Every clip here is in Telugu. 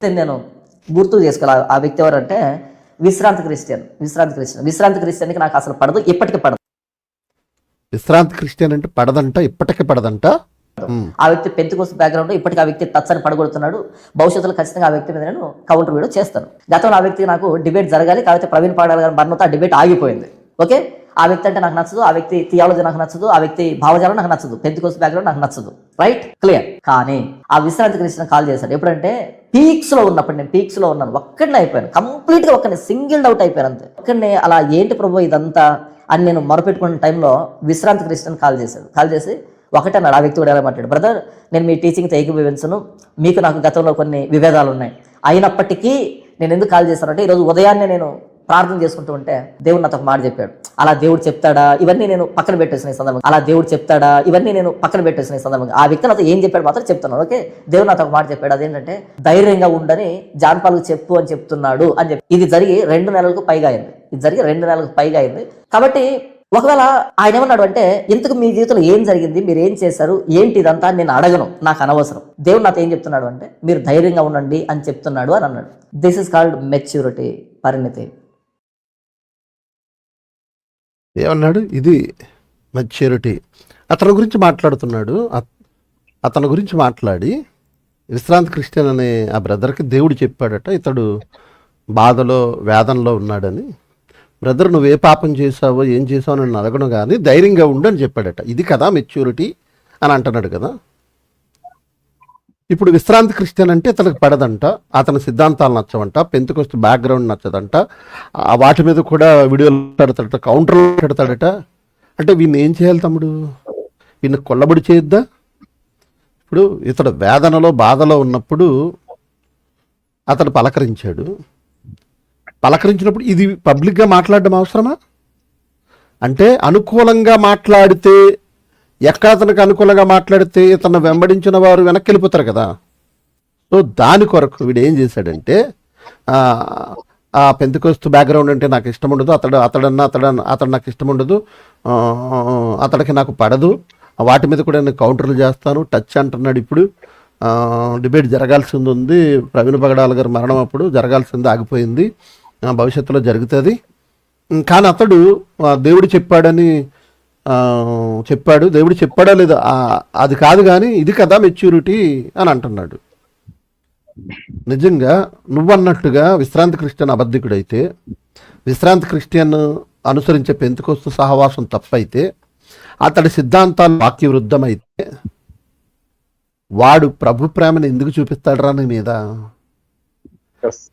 నేను గుర్తు చేసుకోవాలి. ఆ వ్యక్తి ఎవరంటే విశ్రాంతి క్రిస్టియన్కి నాకు అసలు పడదు, ఇప్పటికీ పడదు. విశ్రాంతి క్రిస్టియన్ అంటే పడదంట, ఇప్పటికే పడదంట. ఆ వ్యక్తి పెంతెకోస్తు బ్యాక్గ్రౌండ్, ఇప్పటికీ ఆ వ్యక్తి టచ్ అని పడగొడుతున్నాడు. భవిష్యత్తులో ఖచ్చితంగా ఆ వ్యక్తి మీద నేను కౌంటర్ వీడియో చేస్తాను. గతంలో ఆ వ్యక్తికి నాకు డిబేట్ జరగాలి, కాకపోతే ప్రవీణ్ పాడాల గారి మరణంతో ఆ డిబేట్ ఆగిపోయింది. ఓకే, ఆ వ్యక్తి అంటే నాకు నచ్చదు, ఆ వ్యక్తి థియాలజీ నాకు నచ్చదు, ఆ వ్యక్తి భావజాలం నాకు నచ్చదు, పెంతెకోస్తు బ్యాక్గ్రౌండ్ నాకు నచ్చదు. Right, clear. కానీ ఆ విశ్రాంతి క్రిస్టియన్ కాల్ చేశాడు ఎప్పుడంటే పీక్స్ లో ఉన్నప్పుడు. నేను పీక్స్ లో ఉన్నాను, ఒక్కడినే అయిపోయాను, కంప్లీట్ గా ఒక్కడిని సింగిల్ అవుట్ అయిపోయాను అంతే. ఒక్కడిని అలా ఏంటి ప్రభు ఇదంతా అని నేను మొరపెట్టుకున్న టైంలో విశ్రాంతి క్రిస్టియన్ కాల్ చేసి ఒకటే అన్నాడు. ఆ వ్యక్తి కూడా ఎలా మాట్లాడు, బ్రదర్ నేను మీ టీచింగ్తో ఏకీభవించను, మీకు నాకు గతంలో కొన్ని విభేదాలు ఉన్నాయి, అయినప్పటికీ నేను ఎందుకు కాల్ చేశానంటే ఈరోజు ఉదయాన్నే నేను ప్రార్థన చేసుకుంటూ ఉంటే దేవుడు నాతో ఒక మాట చెప్పాడు. అలా దేవుడు చెప్తాడా ఇవన్నీ నేను పక్కన పెట్టేసిన సందర్భంగా, ఆ వ్యక్తి నాతో ఏం చెప్పాడు మాత్రం చెప్తున్నాను. ఓకే, దేవుడు నాతో ఒక మాట చెప్పాడు, అదేంటంటే ధైర్యంగా ఉండని జాన్ పాల్కు చెప్పు అని చెప్తున్నాడు అని చెప్పి. ఇది జరిగి 2 నెలలకు పైగా అయింది. కాబట్టి ఒకవేళ ఆయన ఏమన్నాడు అంటే ఇంతకు మీ జీవితంలో ఏం జరిగింది, మీరు ఏం చేశారు, ఏంటి ఇదంతా నేను అడగను, నాకు అనవసరం. దేవుడు నాతో ఏం చెప్తున్నాడు అంటే మీరు ధైర్యంగా ఉండండి అని చెప్తున్నాడు అని అన్నాడు. దిస్ ఇస్ కాల్డ్ మెచ్యూరిటీ, పరిణితి. ఏమన్నాడు? ఇది మెచ్యూరిటీ. అతని గురించి మాట్లాడుతున్నాడు. అతని గురించి మాట్లాడి విశ్రాంతి క్రిస్టియన్ అనే ఆ బ్రదర్కి దేవుడు చెప్పాడట ఇతడు బాధలో వేదనలో ఉన్నాడని. బ్రదర్ నువ్వు ఏ పాపం చేసావో ఏం చేసావో నన్ను అడగను కానీ ధైర్యంగా ఉండు అని చెప్పాడట. ఇది కదా మెచ్యూరిటీ అని అంటున్నాడు కదా. ఇప్పుడు విశ్రాంతి క్రిస్టియన్ అంటే ఇతనికి పడదంట, అతని సిద్ధాంతాలు నచ్చవంట, పెంతెకోస్తు బ్యాక్గ్రౌండ్ నచ్చదంట, వాటి మీద కూడా వీడియోలు పెడతాడట, కౌంటర్లు పెడతాడట. అంటే వీడిని ఏం చేయాలి తమ్ముడు? వీడిని కొల్లబడి చేయొద్దా? ఇప్పుడు ఇతడు వేదనలో బాధలో ఉన్నప్పుడు అతడు పలకరించినప్పుడు ఇది పబ్లిక్గా మాట్లాడడం అవసరమా? అంటే అనుకూలంగా మాట్లాడితే, ఎక్కడ అతనికి అనుకూలంగా మాట్లాడితే ఇతను వెంబడించిన వారు వెనక్కి వెళ్ళిపోతారు కదా. సో దాని కొరకు వీడు ఏం చేశాడంటే ఆ పెంతెకోస్తు బ్యాక్గ్రౌండ్ అంటే నాకు ఇష్టం ఉండదు, అతడు నాకు ఇష్టం ఉండదు, అతడికి నాకు పడదు, వాటి మీద కూడా నేను కౌంటర్లు చేస్తాను, టచ్ అంటున్నాడు. ఇప్పుడు డిబేట్ జరగాల్సింది ఉంది, ప్రవీణ్ పగడాల గారి మరణం అప్పుడు జరగాల్సింది ఆగిపోయింది, భవిష్యత్తులో జరుగుతుంది. కానీ అతడు దేవుడు చెప్పాడని చెప్పాడు, దేవుడు చెప్పాడా లేదా అది కాదు కానీ ఇది కదా మెచ్యూరిటీ అని అంటున్నాడు. నిజంగా నువ్వన్నట్టుగా విశ్రాంతి క్రిస్టియన్ అబద్ధికుడైతే, విశ్రాంతి క్రిస్టియన్ అనుసరించే పెంతెకోస్తు సహవాసం తప్పైతే, అతడి సిద్ధాంతాలు వాక్య వృద్ధమైతే వాడు ప్రభు ప్రేమను ఎందుకు చూపిస్తాడురా నీ మీద?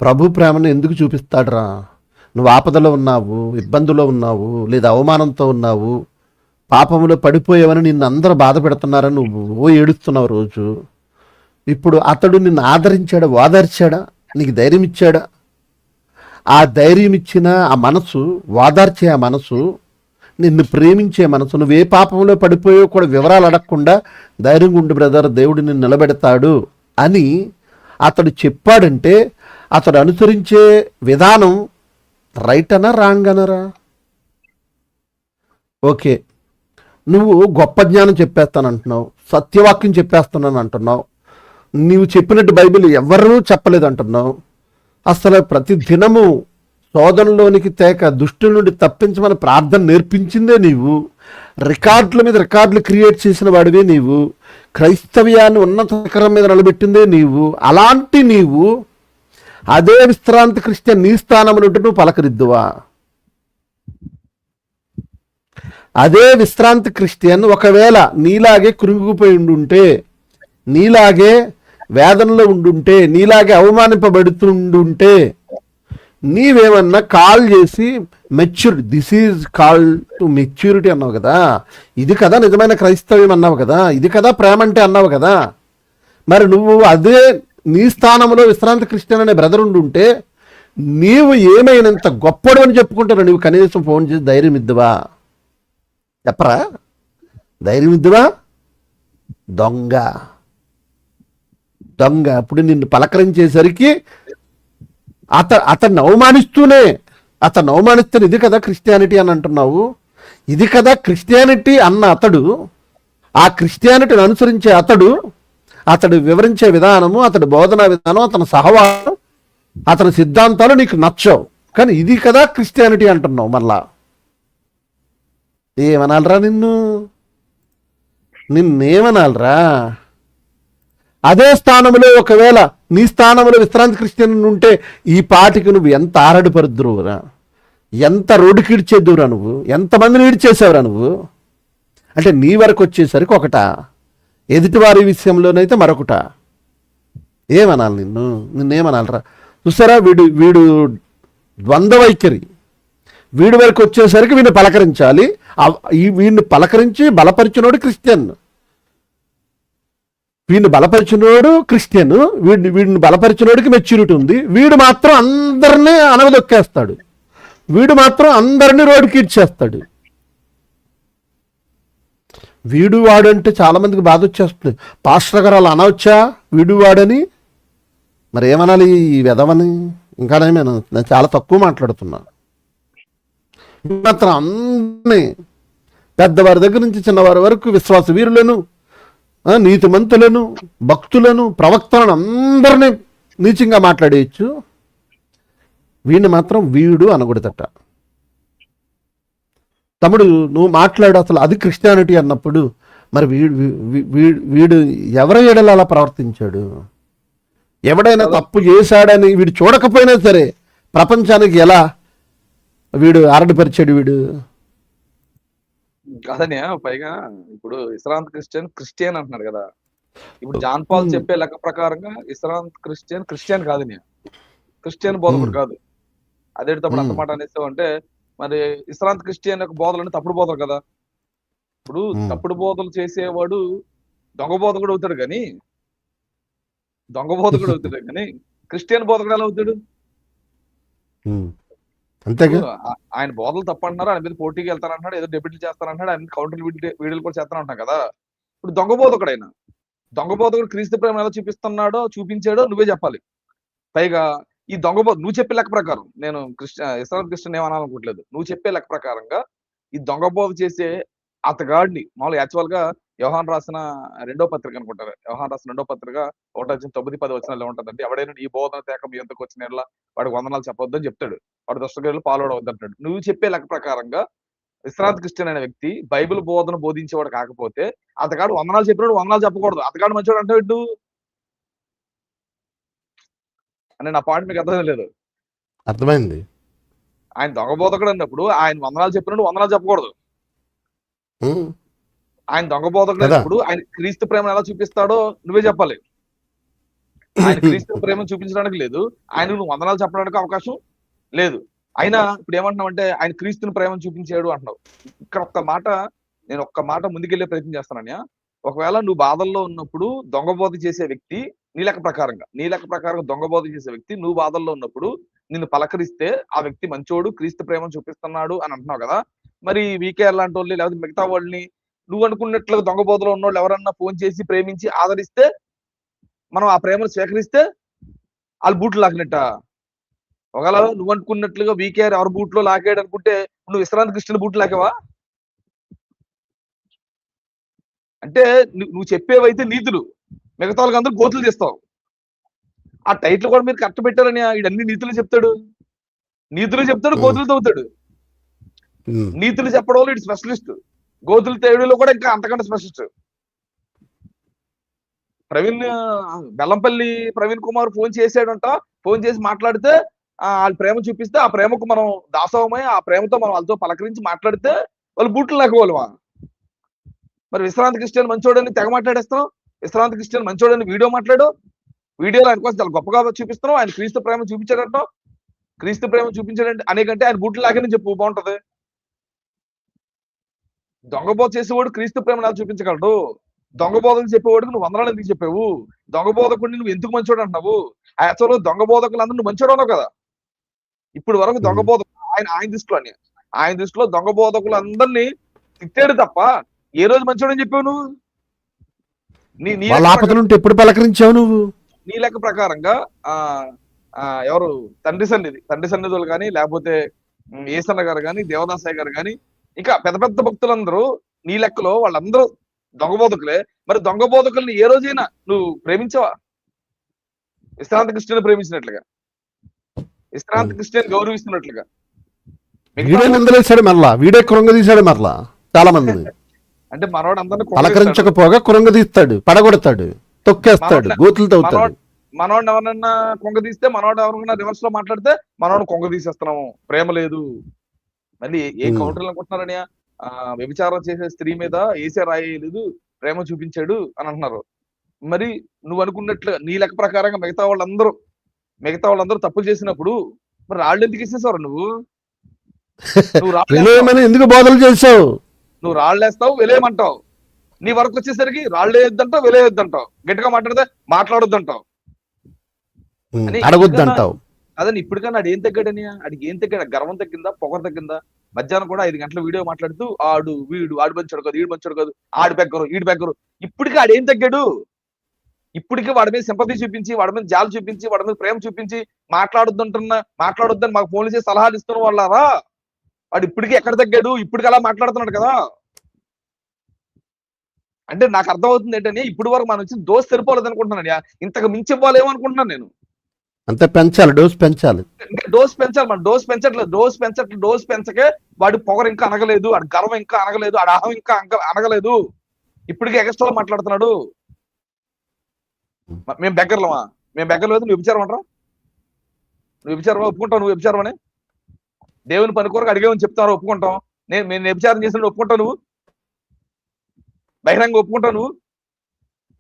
ప్రభు ప్రేమను ఎందుకు చూపిస్తాడురా? నువ్వు ఆపదలో ఉన్నావు, ఇబ్బందులో ఉన్నావు, లేదా అవమానంతో ఉన్నావు, పాపములో పడిపోయావని నిన్ను అందరూ బాధ పెడుతున్నారని నువ్వు ఏడుస్తున్నావు రోజు. ఇప్పుడు అతడు నిన్ను ఆదరించాడా, ఓదార్చాడా, నీకు ధైర్యం ఇచ్చాడా? ఆ ధైర్యం ఇచ్చిన ఆ మనసు, ఓదార్చే ఆ మనసు, నిన్ను ప్రేమించే మనసు, నువ్వు ఏ పాపంలో పడిపోయో కూడా వివరాలు అడగకుండా ధైర్యంగా ఉండు బ్రదర్, దేవుడు నిన్ను నిలబెడతాడు అని అతడు చెప్పాడంటే అతడు అనుసరించే విధానం రైట్ అనా రాంగ్ అనరా? ఓకే, నువ్వు గొప్ప జ్ఞానం చెప్పేస్తానంటున్నావు, సత్యవాక్యం చెప్పేస్తున్నాను అంటున్నావు, నీవు చెప్పినట్టు బైబిల్ ఎవరూ చెప్పలేదు అంటున్నావు, అసలు ప్రతి దినము శోధనలోనికి తేక దుష్టుల నుండి తప్పించమని ప్రార్థన నేర్పించిందే నీవు, రికార్డుల మీద రికార్డులు క్రియేట్ చేసిన వాడివే నీవు, క్రైస్తవ్యాన్ని ఉన్నత శిఖరం మీద నిలబెట్టిందే నీవు. అలాంటి నీవు అదే విశ్రాంతి క్రిస్టియన్ నీ స్థానంలో ఉంటే నువ్వు పలకరిద్దువా? అదే విశ్రాంతి క్రిస్టియన్ ఒకవేళ నీలాగే కృంగిపోయి ఉండుంటే, నీలాగే వేదనలో ఉండుంటే, నీలాగే అవమానింపబడుతుండుంటే, నీవేమన్నా కాల్ చేసి maturity, this is call to maturity అన్నావు కదా, ఇది కదా నిజమైన క్రైస్తవ్యం అన్నావు కదా, ఇది కదా ప్రేమ అంటే అన్నావు కదా. మరి నువ్వు అదే నీ స్థానంలో విశ్రాంతి క్రిస్టియన్ అనే బ్రదర్ ఉండుంటే నీవు ఏమైనంత గొప్పడు అని చెప్పుకుంటారు. నువ్వు కనీసం ఫోన్ చేసి ధైర్యం ఇద్దువా? చెప్పరా? ధైర్యం ఇద్దువా? దొంగ అప్పుడు నిన్ను పలకరించేసరికి అతన్ని అవమానిస్తూనే, అతన్ని అవమానిస్తే ఇది కదా క్రిస్టియానిటీ అని అంటున్నావు. ఇది కదా క్రిస్టియానిటీ అన్న అతడు, ఆ క్రిస్టియానిటీని అనుసరించే అతడు అతడు వివరించే విధానము, అతడి బోధనా విధానం, అతని సహవాసం, అతని సిద్ధాంతాలు నీకు నచ్చవు. కానీ ఇది కదా క్రిస్టియానిటీ అంటున్నావు. మళ్ళా ఏమనాలరా నిన్నేమనాలరా? అదే స్థానంలో ఒకవేళ నీ స్థానంలో విశ్రాంతి క్రిస్టియన్ ఉంటే ఈ పాటికి నువ్వు ఎంత ఆరడిపరుద్దురురా, ఎంత రోడ్డుకి ఈడ్చేద్దురా, నువ్వు ఎంతమందిని ఈడ్చేసావురా నువ్వు. అంటే నీ వరకు వచ్చేసరికి ఒకట, ఎదుటివారి విషయంలోనైతే మరొకట. ఏమనాలి నిన్నేమనాలరా? చూసారా, వీడు ద్వంద్వ వైఖరి. వీడి వరకు వచ్చేసరికి వీడిని పలకరించాలి. వీడిని పలకరించి బలపరిచినోడు క్రిస్టియన్, వీడిని బలపరిచినోడు క్రిస్టియన్, వీడిని బలపరిచినోడికి మెచ్యూరిటీ ఉంది. వీడు మాత్రం అందరినీ అనగదొక్కేస్తాడు, వీడు మాత్రం అందరినీ రోడ్డుకి ఇచ్చేస్తాడు. వీడు వాడు అంటే చాలా మందికి బాధ వచ్చేస్తుంది. పాస్టర్ గారు అలా అనవచ్చా వీడు వాడని? మరి ఏమనాలి ఈ వెధవని? ఇంకా నేను చాలా తక్కువ మాట్లాడుతున్నా. మాత్రం అందరినీ, పెద్దవారి దగ్గర నుంచి చిన్నవారి వరకు, విశ్వాస వీరులను, నీతిమంతులను, భక్తులను, ప్రవక్తలను అందరినీ నీచంగా మాట్లాడేయచ్చు. వీడిని మాత్రం వీడు అనకూడదట. తమ్ముడు నువ్వు మాట్లాడు, అసలు అది క్రిస్టియానిటీ అన్నప్పుడు మరి వీడు ఎవరి ఎడల అలా ప్రవర్తించాడు? ఎవడైనా తప్పు చేశాడని వీడు చూడకపోయినా సరే ప్రపంచానికి ఎలా వీడు ఆరడిపరిచాడు? వీడు కాదని పైగా ఇప్పుడు ఇస్లాం క్రిస్టియన్ అంటున్నారు కదా. ఇప్పుడు జాన్ పాల్ చెప్పే లెక్క ప్రకారంగా ఇస్లాం క్రిస్టియన్ కాదు, క్రిస్టియన్ బోధకుడు కాదు. అదే తప్పుడు అంత మాట అనేస్తావు అంటే మరి ఇస్లాం క్రిస్టియన్ యొక్క బోధలు అంటే తప్పుడు బోధలు కదా. ఇప్పుడు తప్పుడు బోధలు చేసేవాడు దొంగ బోధకుడు అవుతాడు కానీ క్రిస్టియన్ బోధకుడు ఎలా అవుతాడు? అంతేగా. ఆయన బోధలు తప్పంటున్నారు, ఆయన మీద పోటీకి వెళ్తానంటున్నాడు, ఏదో డెబ్యూట్లు చేస్తానంటున్నాడు, ఆయన కౌంటర్ వీడియోలు కూడా చేస్తానంటున్నాం కదా. ఇప్పుడు దొంగ బోధకుడు క్రీస్తు ప్రేమ ఎలా చూపించాడో నువ్వే చెప్పాలి. పైగా ఈ నువ్వు చెప్పే లెక్క ప్రకారం, నేను ఇస్లాం క్రిస్టియన్ ఏమనాలనుకోవట్లేదు, నువ్వు చెప్పే లెక్క ప్రకారంగా ఈ దొంగ బోధ చేసే అతగాడిని మామూలు యాక్చువల్ గా యోహాన్ రాసిన 2వ పత్రిక అనుకుంటారు. యోహాన్ రాసిన 2వ పత్రిక 1:9-10 వచనాలు ఉంటుందండి. ఎవడైనా ఈ బోధన తేక మీ ఎంతకు వచ్చిన వాడికి వందనాలు చెప్పొద్దు అని చెప్తాడు. వాడు దుష్టక్రియలు పాల్గొనవద్దు అంటాడు. నువ్వు చెప్పే లెక్క ప్రకారంగా విశ్రాంతి క్రిస్టియన్ అనే వ్యక్తి బైబిల్ బోధన బోధించేవాడు కాకపోతే అతగాడు వందనాలు చెప్పినాడు, వందనాలు చెప్పకూడదు, అతగాడు మంచివాడు అంటే వీడు అని నా పాయింట్ మీకు అర్థం లేదు. అర్థమైంది. ఆయన దొంగ బోధకుడు అన్నప్పుడు ఆయన వందనాలు చెప్పినప్పుడు వందనాలు చెప్పకూడదు. ఆయన దొంగ బోధకుడు అన్నప్పుడు ఆయన క్రీస్తు ప్రేమను ఎలా చూపిస్తాడో నువ్వే చెప్పాలి. ఆయన క్రీస్తు ప్రేమను చూపించడానికి లేదు, ఆయన నువ్వు వందనాలు చెప్పడానికి అవకాశం లేదు. అయినా ఇప్పుడు ఏమంటున్నావు అంటే ఆయన క్రీస్తుని ప్రేమను చూపించాడు అంటున్నావు. ఇక్కడ నేను ఒక్క మాట ముందుకెళ్లే ప్రయత్నం చేస్తానని. ఒకవేళ నువ్వు బాధల్లో ఉన్నప్పుడు దొంగ బోధ చేసే వ్యక్తి నీ లెక్క ప్రకారంగా దొంగ బోధ చేసే వ్యక్తి నువ్వు బాధల్లో ఉన్నప్పుడు నిన్ను పలకరిస్తే ఆ వ్యక్తి మంచోడు, క్రీస్తు ప్రేమను చూపిస్తున్నాడు అని అంటున్నావు కదా. మరి వీకేఆర్ లాంటి వాళ్ళు లేకపోతే మిగతా వాళ్ళని నువ్వు అనుకున్నట్లుగా దొంగ బోధలో ఉన్నోళ్ళు ఎవరన్నా ఫోన్ చేసి ప్రేమించి ఆదరిస్తే మనం ఆ ప్రేమను స్వీకరిస్తే వాళ్ళు బూట్లు లాకినట్ట. ఒకవేళ నువ్వు అనుకున్నట్లుగా వీకేఆర్ ఎవరు బూట్లో లాకాడు అనుకుంటే నువ్వు విశ్రాంతి క్రిస్టియన్ బూట్లు లాకేవా? అంటే నువ్వు చెప్పేవైతే నీతులు, మిగతా వాళ్ళకి అందరూ గోతులు తీస్తావు. ఆ టైటిల్ కూడా మీరు కరెక్ట్ పెట్టారని వీడన్ని నీతులు చెప్తాడు, గోతులు తవ్వుతాడు. నీతులు చెప్పడం వల్ల ఇటు స్పెషలిస్ట్, గోతులు తేవడంలో కూడా ఇంకా అంతకంటే స్పెషలిస్ట్. బెల్లంపల్లి ప్రవీణ్ కుమార్ ఫోన్ చేసాడంట, ఫోన్ చేసి మాట్లాడితే వాళ్ళ ప్రేమ చూపిస్తే ఆ ప్రేమకు మనం దాసవమై ఆ ప్రేమతో మనం వాళ్ళతో పలకరించి మాట్లాడితే వాళ్ళు బూట్లు లేకపోవాలమా? మరి విశ్రాంతి క్రిస్టియన్ మంచోడని తెగ మాట్లాడేస్తాం, విశ్రాంతి క్రిస్టియన్ మంచోడని వీడియోలో ఆయన కోసం చాలా గొప్పగా చూపిస్తున్నాం. ఆయన క్రీస్తు ప్రేమ చూపించాడంట, క్రీస్తు ప్రేమ చూపించాడంటే అనేకంటే ఆయన బూట్లు లాగానే చెప్పు బాగుంటది. దొంగబోధ చేసేవాడు క్రీస్తు ప్రేమ ఎలా చూపించగలడు? దొంగ బోధకులు చెప్పేవాడికి నువ్వు వందనాలు ఎందుకు చెప్పావు? దొంగ బోధకుడిని నువ్వు ఎందుకు మంచోడు అంటున్నావు? యాక్చువల్గా దొంగ బోధకులందరూ నువ్వు మంచోడు అన్నావు కదా. ఇప్పుడు వరకు దొంగ బోధకులు ఆయన దృష్టిలో దొంగ బోధకులందరినీ తిట్టాడు తప్ప ఏ రోజు మంచోడని చెప్పావు నువ్వు? ఎప్పుడు పలకరించావు నువ్వు? నీ లెక్క ప్రకారంగా ఎవరు తండ్రి సన్నిధులు కానీ లేకపోతే ఏసన్న గారు కానీ దేవదాసయ్య గారు కానీ ఇంకా పెద్ద పెద్ద భక్తులందరూ నీ లెక్కలో వాళ్ళందరూ దొంగ బోధకులే. మరి దొంగ బోధకుల్ని ఏ రోజైనా నువ్వు ప్రేమించవా? విశ్రాంతి క్రిస్టియన్ ప్రేమించినట్లుగా, విశ్రాంతి క్రిస్టియన్ గౌరవిస్తున్నట్లుగా. వీడే నిందలేశాడు మరలా, వీడే కృంగదీశాడు మరలా చాలా మందిని. అంటే మనవాడు అందరిని పలకరించకపోగా కృంగదీస్తాడు, పడగొడతాడు, తొక్కేస్తాడు, గోతులు తవ్వుతాడు. మనవాడిని ఎవరన్నా కొంగ తీస్తే, మనవాడు ఎవరన్నా రివర్స్ లో మాట్లాడితే మనవాడు కొంగ తీసేస్తున్నాము, ప్రేమ లేదు. మళ్ళీ ఏ కౌంటర్లు అనుకుంటున్నారని, వ్యభిచారం చేసే స్త్రీ మీద ఏసే రాయలేదు, ప్రేమ చూపించాడు అని అంటున్నారు. మరి నువ్వు అనుకున్నట్లు నీ లెక్క ప్రకారంగా మిగతా వాళ్ళందరూ తప్పులు చేసినప్పుడు మరి రాళ్ళు ఎందుకు వేసేసావు? నువ్వు ఎందుకు బోధలు చేసావు? నువ్వు రాళ్ళు వేస్తావు, వెలేయమంటావు. నీ వరకు వచ్చేసరికి రాళ్ళు వేయొద్దంటావు, వెలేయొద్దంటావు, గట్టిగా మాట్లాడితే మాట్లాడొద్దంటావు, అడగొద్దంటావు. అదని ఇప్పటికన్నా ఆడు ఏం తగ్గాడని, ఆడికి ఏం తగ్గాడు? గర్వం తగ్గిందా, పొగరు తగ్గిందా? మధ్యాహ్నం కూడా 5 గంటల వీడియో మాట్లాడుతూ ఆడు మంచోడు కాదు, ఈడు మంచోడు కాదు, ఆడు బెగ్గరు, ఈడు బెగ్గరు. ఇప్పటికీ ఆడేం తగ్గాడు? ఇప్పటికీ వాడి మీద సింపతి చూపించి, వాడి మీద జాలి చూపించి, వాడి మీద ప్రేమ చూపించి మాట్లాడొద్దని మాకు ఫోన్లు చేసి సలహాలు ఇస్తున్న వాళ్ళారా? వాడు ఇప్పటికీ ఎక్కడ తగ్గాడు? ఇప్పటికి అలా మాట్లాడుతున్నాడు కదా. అంటే నాకు అర్థమవుతుంది ఏంటని, ఇప్పుడు వరకు మనం వచ్చి దోస్ సరిపోలేదు అనుకుంటున్నాను, ఇంతకు మించి ఇవ్వాలేమనుకుంటున్నాను నేను. అంతే, పెంచాలి, డోస్ పెంచాలి. మనం డోస్ పెంచకే వాడి పొగరు ఇంకా అనగలేదు, వాడి గర్వం ఇంకా అనగలేదు, వాడి అహం ఇంకా అనగలేదు, ఇప్పటికీ ఎక్స్ట్రా మాట్లాడుతున్నాడు. మేము బెగ్గర్లమా? మేము బెగ్గర లేదు, నువ్వు వ్యభిచారం అంటారా? నువ్వు వ్యభిచారం ఒప్పుకుంటావు? నువ్వు వ్యభిచారం అని దేవుని పని కొరకు అడిగేమని చెప్తాను, ఒప్పుకుంటాం. నేను వ్యభిచారం చేసిన ఒప్పుకుంటావు? నువ్వు బహిరంగ ఒప్పుకుంటావు? నువ్వు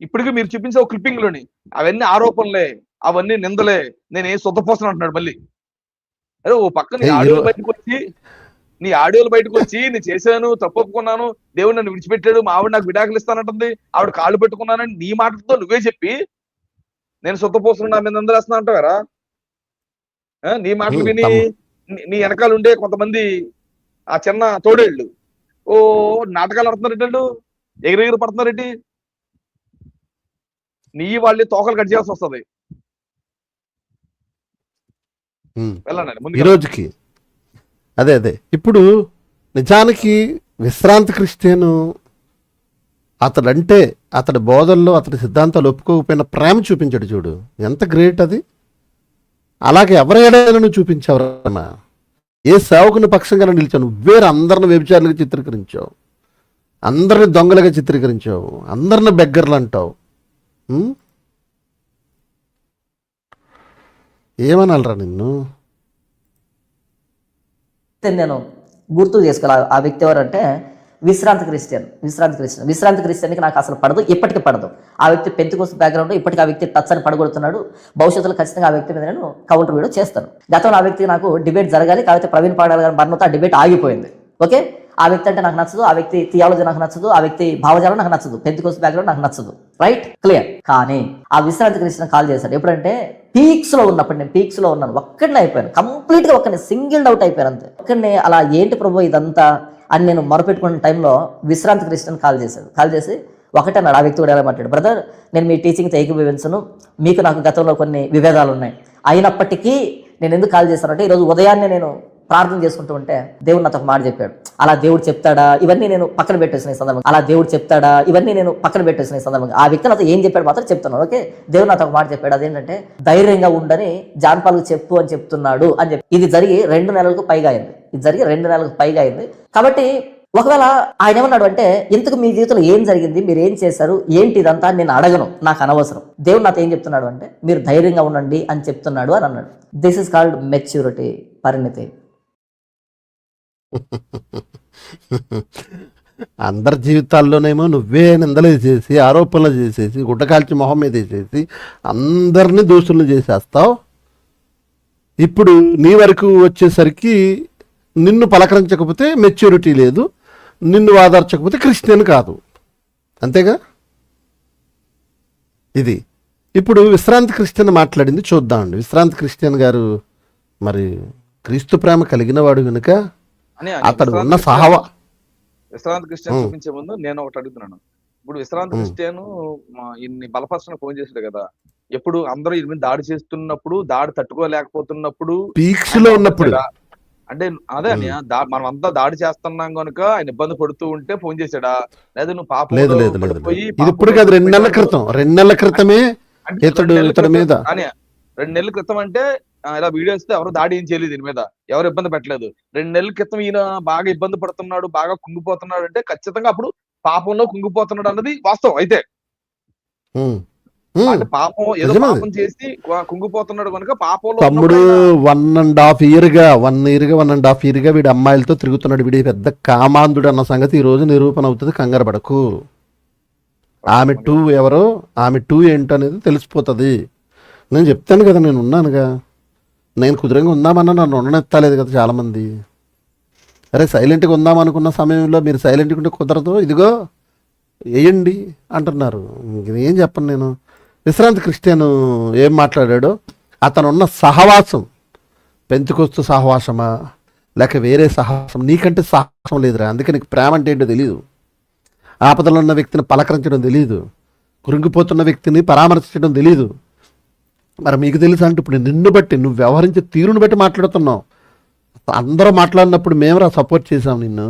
ఇప్పటికీ మీరు చూపించే ఒక క్లిప్పింగ్ లోని అవన్నీ ఆరోపణలే, అవన్నీ నిందలే, నేను ఏం సొద్దపోస్తాను అంటున్నాడు మళ్ళీ. అదే ఓ పక్క నీ ఆడియోలు బయటకు వచ్చి నేను చేశాను, తప్పు ఒప్పుకున్నాను, దేవుడు నన్ను విడిచిపెట్టాడు, మా ఆవిడ నాకు విడాకులు ఇస్తానంటుంది, ఆవిడ కాళ్ళు పెట్టుకున్నానని నీ మాటలతో నువ్వే చెప్పి నేను సొద్దపోస్తున్నా, నా మీద నిందలేస్తున్నా అంటావారా? నీ మాటలు విని నీ వెనకాల ఉండే కొంతమంది ఆ చిన్న తోడేళ్ళు ఓ నాటకాలు ఆడుతున్నారేంటండు, ఎగిరెగిరి పడుతున్నారేంటి? నీ వాళ్ళే తోకలు కట్ చేయాల్సి వస్తుంది. ఈ రోజుకి అదే ఇప్పుడు నిజానికి విశ్రాంతి క్రిస్టియను అతడంటే, అతడి బోధల్లో, అతడి సిద్ధాంతాలు ఒప్పుకోకపోయిన ప్రేమ చూపించాడు చూడు, ఎంత గ్రేట్ అది. అలాగే ఎవరైనా చూపించావరన్నా, ఏ సేవకుని పక్షంగా నిలిచావు? నువ్వేరు అందరిని వ్యభిచారులుగా చిత్రీకరించావు, అందరిని దొంగలుగా చిత్రీకరించావు, అందరిని బెగ్గర్లు అంటావు. ఏమనాలరా నిన్ను? నేను గుర్తు చేసుకోవాలి ఆ వ్యక్తి ఎవరంటే విశ్రాంతి క్రిస్టియన్కి నాకు అసలు పడదు, ఇప్పటికీ పడదు. ఆ వ్యక్తి పెంతెకోస్తు బ్యాక్గ్రౌండ్, ఇప్పటికీ ఆ వ్యక్తి టచ్ అని పడగొడుతున్నాడు. భవిష్యత్తులో ఖచ్చితంగా ఆ వ్యక్తి మీద నేను కౌంటర్ వీడియో చేస్తాను. గతంలో ఆ వ్యక్తికి నాకు డిబేట్ జరగాలి, కాకపోతే ప్రవీణ్ పాడాల గారి మరణంతో ఆ డిబేట్ ఆగిపోయింది. ఓకే, ఆ వ్యక్తి అంటే నాకు నచ్చదు, ఆ వ్యక్తి థియాలజీ నాకు నచ్చదు, ఆ వ్యక్తి భావజాలం నాకు నచ్చదు, పెంతెకోస్తు బ్యాక్గ్రౌండ్ నాకు నచ్చదు, రైట్, క్లియర్. కానీ ఆ విశ్రాంతి క్రిస్టియన్ కాల్ చేశాడు ఎప్పుడంటే పీక్స్ లో ఉన్నప్పుడు. నేను పీక్స్ లో ఉన్నాను, ఒక్కడిని అయిపోయాను, కంప్లీట్ గా ఒక్కడిని సింగిల్డ్ అవుట్ అయిపోయాను అంతే. ఒక్కడిని అలా ఏంటి ప్రభు ఇదంతా అని నేను మొరపెట్టుకున్న టైంలో విశ్రాంతి క్రిస్టియన్ కాల్ చేసి ఒకటే అన్నాడు. ఆ వ్యక్తి కూడా ఎలా మాట్లాడు, బ్రదర్ నేను మీ టీచింగ్తో ఏకీభవించను, మీకు నాకు గతంలో కొన్ని విభేదాలు ఉన్నాయి, అయినప్పటికీ నేను ఎందుకు కాల్ చేశానంటే ఈరోజు ఉదయాన్నే నేను ప్రార్థన చేసుకుంటూ ఉంటే దేవుడు నాతో ఒక మాట చెప్పాడు. అలా దేవుడు చెప్తాడా ఇవన్నీ నేను పక్కన పెట్టేసిన సందర్భంగా, ఆ వ్యక్తి నాతో ఏం చెప్పాడు మాత్రం చెప్తున్నాను. ఓకే, దేవుడు నాతో ఒక మాట చెప్పాడు, అదేంటంటే ధైర్యంగా ఉండని జాన్ పాల్కు చెప్పు అని చెప్తున్నాడు అని చెప్పి. ఇది జరిగి 2 నెలలకు పైగా అయింది. కాబట్టి ఒకవేళ ఆయన ఏమన్నాడు అంటే, ఇంతకు మీ జీవితంలో ఏం జరిగింది, మీరు ఏం చేశారు, ఏంటి ఇదంతా నేను అడగను, నాకు అనవసరం, దేవుడు నాతో ఏం చెప్తున్నాడు అంటే మీరు ధైర్యంగా ఉండండి అని చెప్తున్నాడు అని అన్నాడు. దిస్ ఇస్ కాల్డ్ మెచ్యూరిటీ, పరిణితి. అందరి జీవితాల్లోనేమో నువ్వే నిందలు చేసి, ఆరోపణలు చేసేసి, గుడ్డకాల్చి మొహం మీద వేసేసి అందరినీ దోషులను చేసేస్తావు. ఇప్పుడు నీ వరకు వచ్చేసరికి నిన్ను పలకరించకపోతే మెచ్యూరిటీ లేదు, నిన్ను ఆదర్చకపోతే క్రిస్టియన్ కాదు, అంతేగా. ఇది ఇప్పుడు విశ్రాంతి క్రిస్టియన్ మాట్లాడింది చూద్దామండి. విశ్రాంతి క్రిస్టియన్ గారు మరి క్రీస్తు ప్రేమ కలిగిన వాడు కనుక అతడు ఉన్న విశ్రాంతి క్రిస్టియన్ చూపించే ముందు నేను ఒకటి అడుగుతున్నాను. ఇప్పుడు విశ్రాంతి క్రిస్టియన్ ఇన్ని బలపరచన ఫోన్ చేసాడు కదా, ఎప్పుడు అందరూ ఇన్ని దాడి చేస్తున్నప్పుడు, దాడి తట్టుకోలేకపోతున్నప్పుడు, పీక్స్ లో ఉన్నప్పుడు అంటే అదే అని మనం అంతా దాడి చేస్తున్నాం కనుక ఆయన ఇబ్బంది పడుతూ ఉంటే ఫోన్ చేశాడా, లేదా నువ్వు పాపం లేదు లేదు లేదు లేదు. ఇది ఇప్పుడు కాదు, 2 నెలల క్రితం, 2 నెలల క్రితమే ఇతడి మీద 2 నెలల క్రితం అంటే ఇలా వీడియోస్ ఎవరు దాడి ఏం చేయలేదు, దీని మీద ఎవరు ఇబ్బంది పెట్టలేదు. 2 నెలల క్రితం ఈయన బాగా ఇబ్బంది పడుతున్నాడు, బాగా కుంగిపోతున్నాడు అంటే ఖచ్చితంగా అప్పుడు పాపంలో కుంగిపోతున్నాడు అన్నది వాస్తవం. అయితే అంటే పాపం ఏదో పాపం చేసి కుంగిపోతున్నాడు కనుక పాపంలో తమ్ముడు 1.5 year గా 1.5 year గా వీడు అమ్మాయిలతో తిరుగుతున్నాడు. వీడి పెద్ద కామాంధుడు అన్న సంగతి ఈ రోజు నిరూపణ అవుతుంది. కంగారు పడకు. ఆమె 2 ఎవరో, ఆమె 2 ఏంటనేది తెలిసిపోతుంది. నేను చెప్తాను కదా, నేను ఉన్నానుగా. నేను కుదురంగా ఉందామన్నా నన్ను ఉండనెత్తలేదు కదా చాలామంది. అరే సైలెంట్గా ఉందామనుకున్న సమయంలో మీరు సైలెంట్గా ఉంటే కుదరదు, ఇదిగో వేయండి అంటున్నారు. ఏం చెప్పను నేను. విశ్రాంతి క్రిస్టియన్ ఏం మాట్లాడాడో, అతనున్న సహవాసం పెంతుకొస్తూ సహవాసమా లేక వేరే సహవాసం, నీకంటే సాహసం లేదురా. అందుకే నీకు ప్రేమ అంటే ఏంటో తెలియదు. ఆపదలో ఉన్న వ్యక్తిని పలకరించడం తెలియదు, కురింగిపోతున్న వ్యక్తిని పరామర్శించడం తెలియదు. మరి మీకు తెలుసా అంటే ఇప్పుడు నిన్ను బట్టి, నువ్వు వ్యవహరించే తీరును బట్టి మాట్లాడుతున్నావు. అందరూ మాట్లాడినప్పుడు మేమరా సపోర్ట్ చేసాం నిన్ను.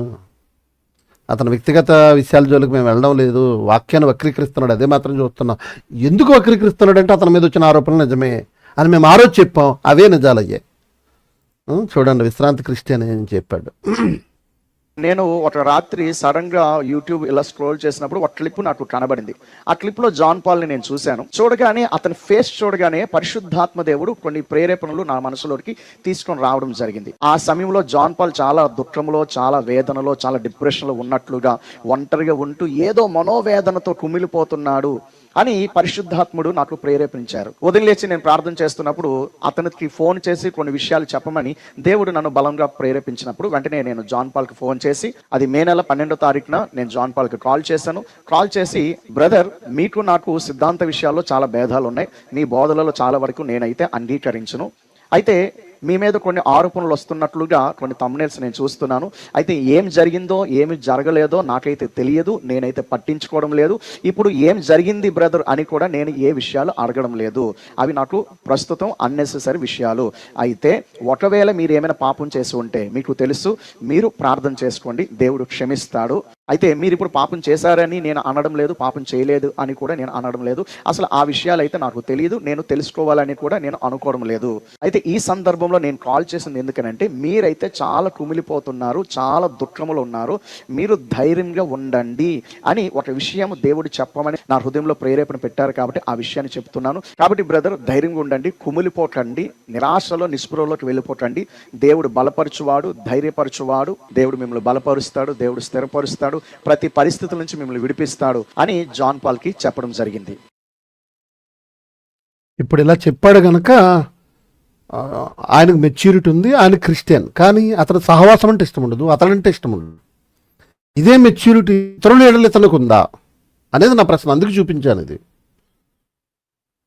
అతని వ్యక్తిగత విషయాల జోలికి మేము వెళ్ళడం లేదు. వాక్యాన్ని వక్రీకరిస్తున్నాడు, అదే మాత్రం చూస్తున్నాం. ఎందుకు వక్రీకరిస్తున్నాడు అంటే అతని మీద వచ్చిన ఆరోపణలు నిజమే అని మేము ఆ రోజు చెప్పాం, అవే నిజాలయ్యాయి. చూడండి విశ్రాంతి క్రిస్టియన్ ఏం చెప్పాడు. నేను ఒక రాత్రి సడన్ గా యూట్యూబ్ ఇలా స్క్రోల్ చేసినప్పుడు ఒక క్లిప్ నాకు కనబడింది. ఆ క్లిప్ లో జాన్ పాల్ ని నేను చూశాను. చూడగానే అతని ఫేస్ చూడగానే పరిశుద్ధాత్మ దేవుడు కొన్ని ప్రేరేపణలు నా మనసులోకి తీసుకొని రావడం జరిగింది. ఆ సమయంలో జాన్ పాల్ చాలా దుఃఖంలో, చాలా వేదనలో, చాలా డిప్రెషన్ లో ఉన్నట్లుగా, ఒంటరిగా ఉంటూ ఏదో మనోవేదనతో కుమిలిపోతున్నాడు అని పరిశుద్ధాత్ముడు నాకు ప్రేరేపించారు. ఉదయం లేచి నేను ప్రార్థన చేస్తున్నప్పుడు అతనికి ఫోన్ చేసి కొన్ని విషయాలు చెప్పమని దేవుడు నన్ను బలంగా ప్రేరేపించినప్పుడు వెంటనే నేను జాన్ పాల్కి ఫోన్ చేసి, అది మే నెల 12వ తారీఖున నేను జాన్ పాల్కి కాల్ చేశాను. కాల్ చేసి, బ్రదర్ మీకు నాకు సిద్ధాంత విషయాల్లో చాలా భేదాలు ఉన్నాయి, మీ బోధలలో చాలా వరకు నేనైతే అంగీకరించను. అయితే మీ మీద కొన్ని ఆరోపణలు వస్తున్నట్లుగా కొన్ని థంబ్నెయిల్స్ నేను చూస్తున్నాను. అయితే ఏం జరిగిందో ఏమి జరగలేదో నాకైతే తెలియదు, నేనైతే పట్టించుకోవడం లేదు. ఇప్పుడు ఏం జరిగింది బ్రదర్ అని కూడా నేను ఏ విషయాలు అడగడం లేదు. అవి నాకు ప్రస్తుతం అన్నెసెసరీ విషయాలు. అయితే ఒకవేళ మీరు ఏమైనా పాపం చేసి ఉంటే మీకు తెలుసు, మీరు ప్రార్థన చేసుకోండి, దేవుడు క్షమిస్తాడు. అయితే మీరు ఇప్పుడు పాపం చేశారని నేను అనడం లేదు, పాపం చేయలేదు అని కూడా నేను అనడం లేదు. అసలు ఆ విషయాలు అయితే నాకు తెలియదు, నేను తెలుసుకోవాలని కూడా నేను అనుకోవడం లేదు. అయితే ఈ సందర్భంలో నేను కాల్ చేసింది ఎందుకనంటే, మీరైతే చాలా కుమిలిపోతున్నారు, చాలా దుఃఖములు ఉన్నారు, మీరు ధైర్యంగా ఉండండి అని ఒక విషయం దేవుడు చెప్పమని నా హృదయంలో ప్రేరేపణ పెట్టారు. కాబట్టి ఆ విషయాన్ని చెప్తున్నాను. కాబట్టి బ్రదర్ ధైర్యంగా ఉండండి, కుమిలిపోకండి, నిరాశలో నిస్పృహలోకి వెళ్ళిపోకండి. దేవుడు బలపరచువాడు, ధైర్యపరచువాడు. దేవుడు మిమ్మల్ని బలపరుస్తాడు, దేవుడు స్థిరపరుస్తాడు, ప్రతి పరిస్థితుల నుంచి మిమ్మల్ని విడిపిస్తాడు అని జాన్ పాల్ కి చెప్పడం జరిగింది. ఇప్పుడు ఇలా చెప్పాడు గనక ఆయనకు మెచ్యూరిటీ ఉంది, ఆయన క్రిస్టియన్. కానీ అతను సహవాసం అంటే ఇష్టం ఉండదు, అతనంటే ఇష్టం ఉండదు. ఇదే మెచ్యూరిటీ ఇతరుల ఏడలు ఇతనికి ఉందా అనేది నా ప్రశ్న. అందుకు చూపించాను ఇది.